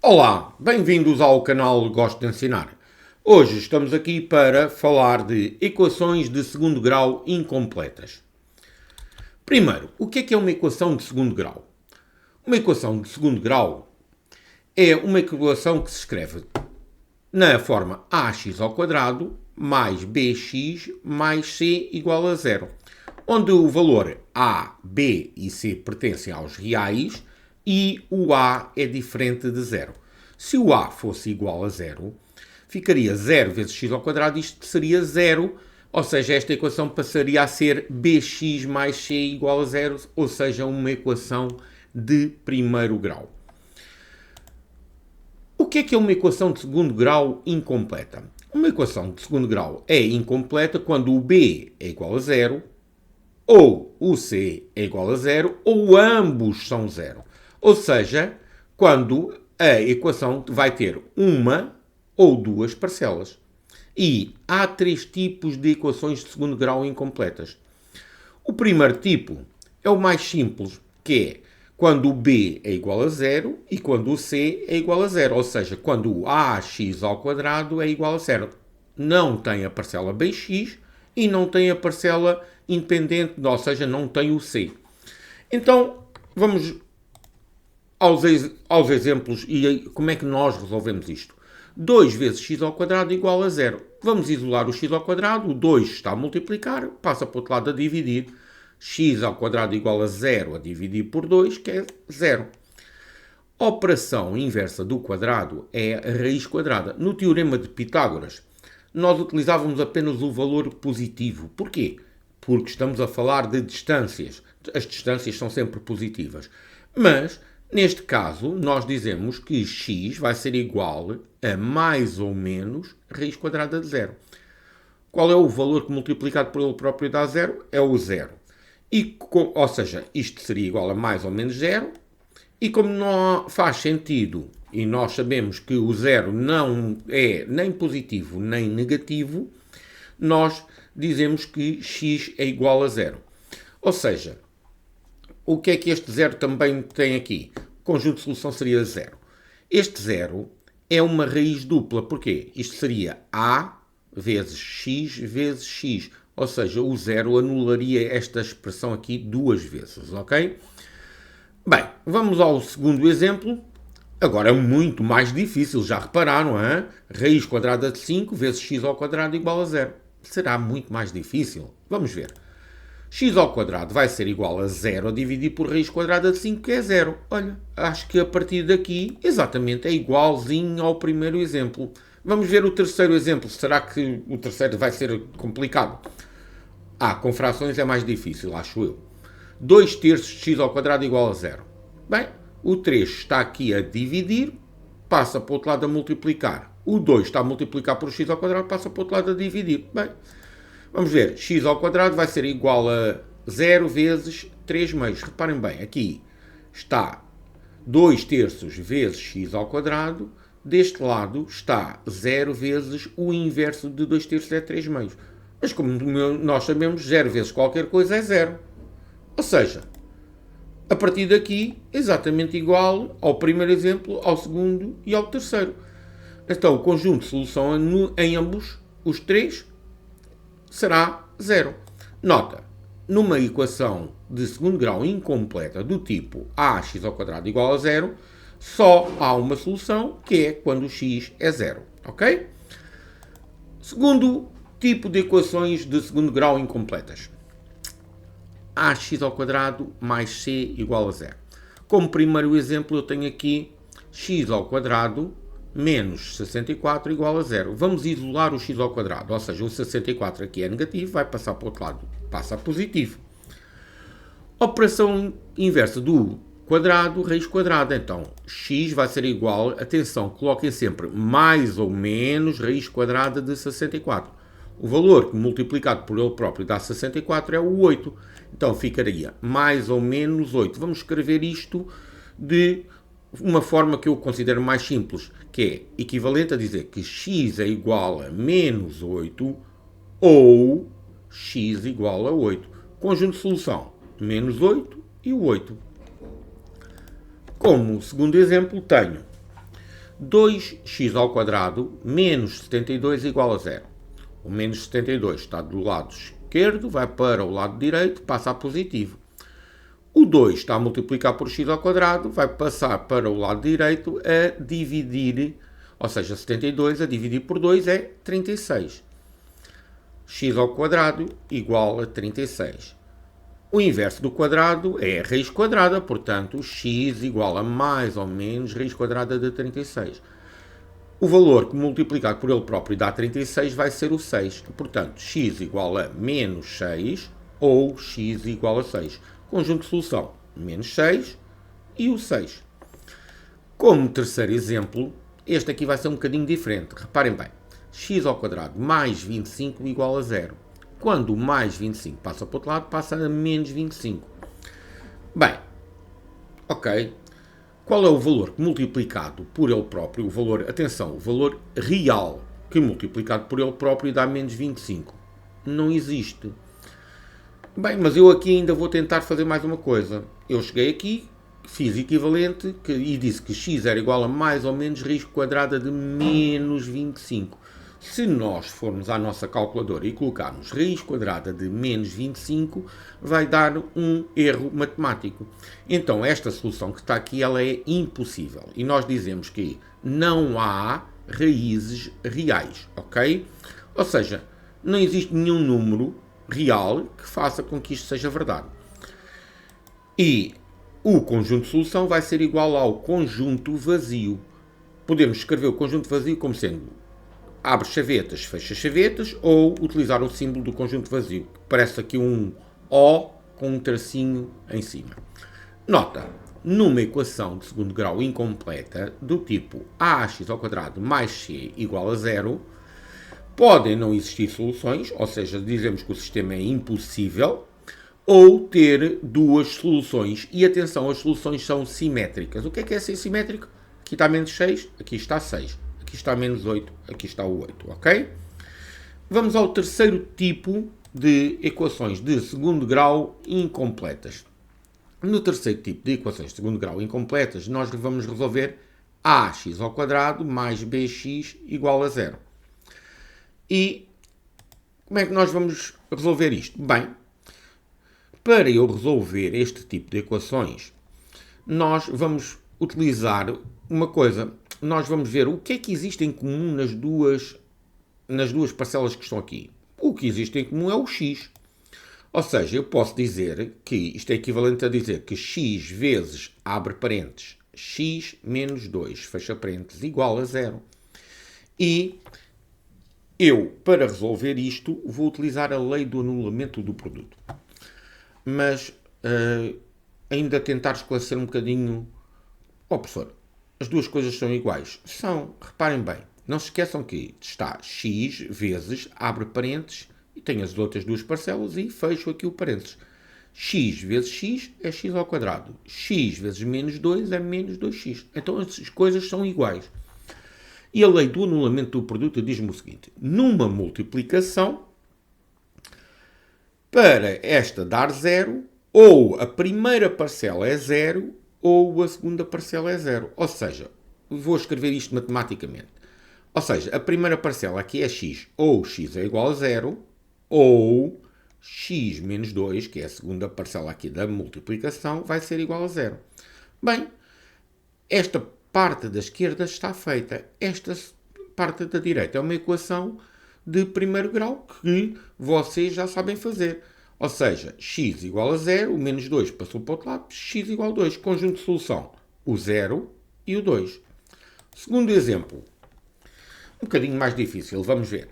Olá, bem-vindos ao canal Gosto de Ensinar. Hoje estamos aqui para falar de equações de segundo grau incompletas. Primeiro, o que é uma equação de segundo grau? Uma equação de segundo grau é uma equação que se escreve na forma ax ao quadrado mais bx mais c igual a zero, onde o valor a, b e c pertencem aos reais e o a é diferente de zero. Se o a fosse igual a zero, ficaria 0 vezes x ao quadrado, isto seria zero, ou seja, esta equação passaria a ser bx mais c igual a zero, ou seja, uma equação de primeiro grau. O que é uma equação de segundo grau incompleta? Uma equação de segundo grau é incompleta quando o b é igual a zero, ou o c é igual a zero, ou ambos são zero. Ou seja, quando a equação vai ter uma ou duas parcelas. E há três tipos de equações de segundo grau incompletas. O primeiro tipo é o mais simples, que é quando o b é igual a zero e quando o c é igual a zero. Ou seja, quando o ax ao quadrado é igual a zero. Não tem a parcela bx e não tem a parcela independente, ou seja, não tem o c. Então, vamos aos exemplos e como é que nós resolvemos isto. 2 vezes x ao quadrado igual a zero. Vamos isolar o x ao quadrado, o 2 está a multiplicar, passa para o outro lado a dividir. X ao quadrado igual a zero a dividir por 2, que é zero. A operação inversa do quadrado é a raiz quadrada. No teorema de Pitágoras, nós utilizávamos apenas o valor positivo. Porquê? Porque estamos a falar de distâncias. As distâncias são sempre positivas. Mas, neste caso, nós dizemos que x vai ser igual a mais ou menos raiz quadrada de zero. Qual é o valor que multiplicado por ele próprio dá zero? É o zero. Ou seja, isto seria igual a mais ou menos zero. E como não faz sentido, e nós sabemos que o zero não é nem positivo nem negativo, nós dizemos que x é igual a zero. Ou seja, o que é que este zero também tem aqui? O conjunto de solução seria zero. Este zero é uma raiz dupla. Porquê? Isto seria a vezes x. Ou seja, o zero anularia esta expressão aqui duas vezes, ok? Bem, vamos ao segundo exemplo. Agora é muito mais difícil, já repararam, hein? Raiz quadrada de 5 vezes x ao quadrado igual a zero. Será muito mais difícil. Vamos ver. X ao quadrado vai ser igual a zero a dividir por raiz quadrada de 5, que é zero. Olha, acho que a partir daqui, exatamente, é igualzinho ao primeiro exemplo. Vamos ver o terceiro exemplo. Será que o terceiro vai ser complicado? Com frações é mais difícil, acho eu. 2 terços de x ao quadrado igual a zero. Bem, o 3 está aqui a dividir, passa para o outro lado a multiplicar. O 2 está a multiplicar por x ao quadrado, passa para o outro lado a dividir. Bem, vamos ver. X ao quadrado vai ser igual a 0 vezes 3 meios. Reparem bem, aqui está 2 terços vezes x ao quadrado. Deste lado está 0 vezes o inverso de 2 terços é 3 meios. Mas como nós sabemos, 0 vezes qualquer coisa é 0. Ou seja, a partir daqui, exatamente igual ao primeiro exemplo, ao segundo e ao terceiro. Então, o conjunto de solução em ambos, os três, será zero. Nota, numa equação de segundo grau incompleta do tipo ax ao quadrado igual a zero, só há uma solução, que é quando o x é zero. Ok? Segundo tipo de equações de segundo grau incompletas. Ax ao quadrado mais c igual a zero. Como primeiro exemplo, eu tenho aqui x ao quadrado menos 64 igual a zero. Vamos isolar o x ao quadrado, ou seja, o 64 aqui é negativo, vai passar para o outro lado, passa a positivo. Operação inversa do quadrado, raiz quadrada. Então, x vai ser igual, atenção, coloquem sempre mais ou menos raiz quadrada de 64. O valor multiplicado por ele próprio dá 64 é o 8. Então ficaria mais ou menos 8. Vamos escrever isto de uma forma que eu considero mais simples, que é equivalente a dizer que x é igual a menos 8 ou x igual a 8. Conjunto de solução, menos 8 e o 8. Como segundo exemplo, tenho 2x ao quadrado menos 72 igual a zero. O menos 72 está do lado esquerdo, vai para o lado direito, passa a positivo. O 2 está a multiplicar por x ao quadrado, vai passar para o lado direito a dividir, ou seja, 72 a dividir por 2 é 36. X ao quadrado igual a 36. O inverso do quadrado é a raiz quadrada, portanto, x igual a mais ou menos raiz quadrada de 36. O valor que multiplicado por ele próprio dá 36 vai ser o 6. Portanto, x igual a menos 6 ou x igual a 6. Conjunto de solução, menos 6 e o 6. Como terceiro exemplo, este aqui vai ser um bocadinho diferente. Reparem bem, x ao quadrado mais 25 igual a 0. Quando o mais 25 passa para o outro lado, passa a menos 25. Bem, ok. Qual é o valor que multiplicado por ele próprio, o valor, atenção, o valor real que multiplicado por ele próprio dá menos 25? Não existe. Bem, mas eu aqui ainda vou tentar fazer mais uma coisa. Eu cheguei aqui, fiz equivalente e disse que x era igual a mais ou menos raiz quadrada de menos 25. Se nós formos à nossa calculadora e colocarmos raiz quadrada de menos 25, vai dar um erro matemático. Então, esta solução que está aqui, ela é impossível. E nós dizemos que não há raízes reais, ok? Ou seja, não existe nenhum número real que faça com que isto seja verdade. E o conjunto de solução vai ser igual ao conjunto vazio. Podemos escrever o conjunto vazio como sendo abre chavetas, fecha chavetas, ou utilizar o símbolo do conjunto vazio, que parece aqui um O com um tracinho em cima. Nota, numa equação de segundo grau incompleta, do tipo ax ao quadrado mais c igual a zero, podem não existir soluções, ou seja, dizemos que o sistema é impossível, ou ter duas soluções. E atenção, as soluções são simétricas. O que é ser simétrico? Aqui está menos 6, aqui está 6. Aqui está menos 8, aqui está o 8, ok? Vamos ao terceiro tipo de equações de segundo grau incompletas. No terceiro tipo de equações de segundo grau incompletas, nós vamos resolver ax ao quadrado mais bx igual a zero. E como é que nós vamos resolver isto? Bem, para eu resolver este tipo de equações, nós vamos utilizar uma coisa. Nós vamos ver o que é que existe em comum nas duas parcelas que estão aqui. O que existe em comum é o x. Ou seja, eu posso dizer que isto é equivalente a dizer que x vezes, abre parênteses, x menos 2, fecha parênteses, igual a zero. E eu, para resolver isto, vou utilizar a lei do anulamento do produto. Mas ainda tentar esclarecer um bocadinho. Professor, as duas coisas são iguais. São, reparem bem, não se esqueçam que está x vezes, abre parênteses, e tenho as outras duas parcelas e fecho aqui o parênteses. X vezes x é x ao quadrado. X vezes menos 2 é menos 2x. Então as coisas são iguais. E a lei do anulamento do produto diz-me o seguinte. Numa multiplicação, para esta dar zero, ou a primeira parcela é zero, ou a segunda parcela é zero. Ou seja, vou escrever isto matematicamente. Ou seja, a primeira parcela aqui é x, ou x é igual a zero, ou x menos 2, que é a segunda parcela aqui da multiplicação, vai ser igual a zero. Bem, esta parte da esquerda está feita. Esta parte da direita é uma equação de primeiro grau que vocês já sabem fazer. Ou seja, x igual a 0, o menos 2 passou para o outro lado, x igual a 2. Conjunto de solução, o 0 e o 2. Segundo exemplo, um bocadinho mais difícil, vamos ver.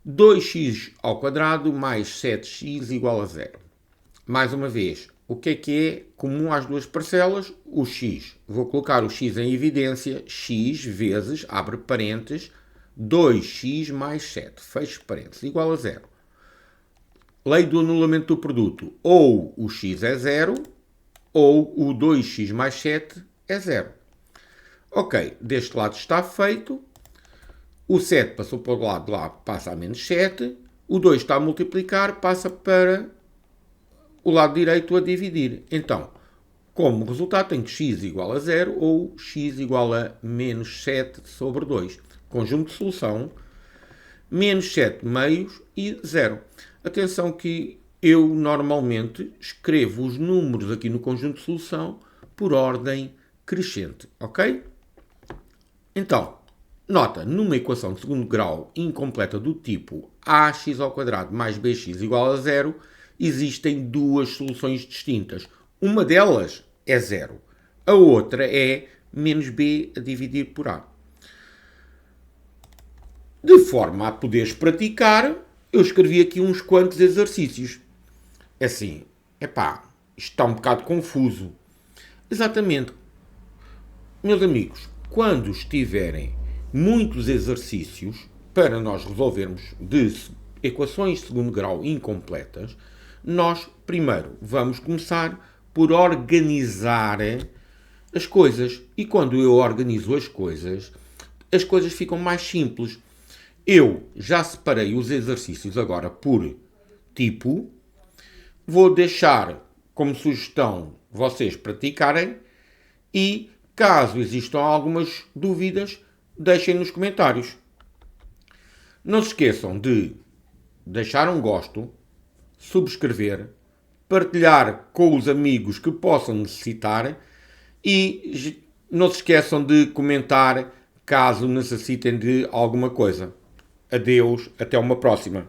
2x ao quadrado mais 7x igual a 0. Mais uma vez, o que é comum às duas parcelas? O x. Vou colocar o x em evidência. X vezes, abre parênteses, 2x mais 7, fecho parênteses, igual a 0. Lei do anulamento do produto. Ou o x é 0, ou o 2x mais 7 é 0. Ok, deste lado está feito. O 7 passou para o lado de lá, passa a menos 7. O 2 está a multiplicar, passa para o lado direito a dividir. Então, Como resultado tenho x igual a 0 ou x igual a menos 7 sobre 2. Conjunto de solução, menos 7 meios e 0. Atenção que eu normalmente escrevo os números aqui no conjunto de solução por ordem crescente, ok? Então, nota, numa equação de segundo grau incompleta do tipo ax ao quadrado mais bx igual a 0, existem duas soluções distintas. Uma delas é 0. A outra é menos b a dividir por a. De forma a poderes praticar, eu escrevi aqui uns quantos exercícios. É assim, isto está um bocado confuso. Exatamente. Meus amigos, quando estiverem muitos exercícios para nós resolvermos de equações de segundo grau incompletas, nós primeiro vamos começar por organizar as coisas. E quando eu organizo as coisas ficam mais simples. Eu já separei os exercícios agora por tipo. Vou deixar como sugestão vocês praticarem e, caso existam algumas dúvidas, deixem nos comentários. Não se esqueçam de deixar um gosto, subscrever, partilhar com os amigos que possam necessitar e não se esqueçam de comentar caso necessitem de alguma coisa. Adeus, até uma próxima.